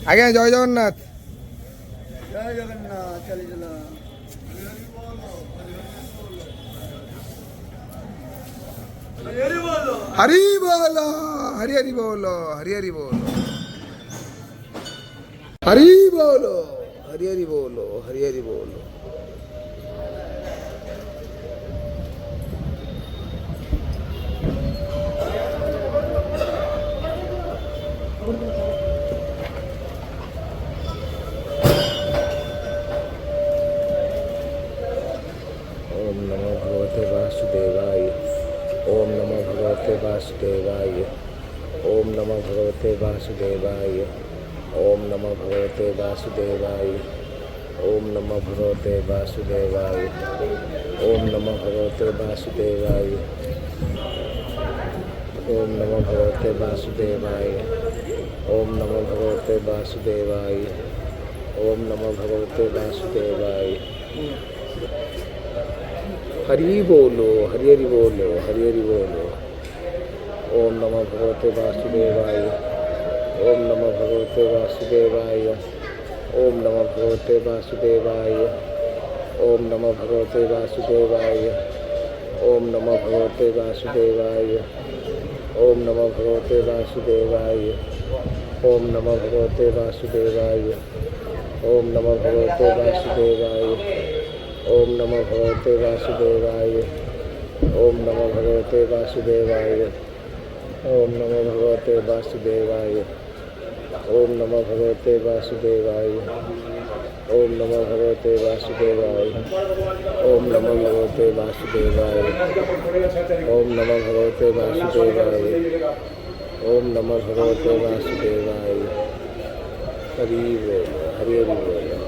ଆଜ୍ଞା ଜୟ ଜଗନ୍ନାଥ। ଜୟ ଜଗନ୍ନାଥ। ଚାଲିଥିଲା हरी बोलो, हरी हरी बोलो, हरी हरी बोलो, हरी बोलो, हरी हरी बोलो, हरी हरी बोलो। ओम नमो भगवते वासुदेवाय। ओम नमो भगवते वासुदेवाय। ओम नमो भगवते वासुदेवाय। ओम नमो भगवते वासुदेवाय। ओम नमो भगवते वासुदेवाय। ओम नमो भगवते वासुदेवाय। ओम नमो भगवते वासुदेवाय। ओम नमो भगवते वासुदेवाय। ओम नमो भगवते वासुदेवाय। हरि बोलो, हरि हरि बोलो, हरि हरि बोलो। ओम नमो भगवते वासुदेवाय। ओम नमो भगवते वासुदेवाय। ओम नमो भगवते वासुदेवाय। ओम नमो भगवते वासुदेवाय। ओम नमो भगवते वासुदेवाय। ओम नमो भगवते वासुदेवाय। ओम नमो भगवते वासुदेवाय। ओम नमो भगवते वासुदेवाय। ओम नमो भगवते वासुदेवाय। ओम नमो भगवते वासुदेवाय। ओम नमो भगवते वासुदेवाय। ओम नमो भगवते वासुदेवाय। ओम नमो भगवते वासुदेवाय। ओम नमो भगवते वासुदेवाय। ओम नमो भगवते वासुदेवाय। ओम नमो भगवते वासुदेवाय। हरि बोलो, हरि हरि बोलो।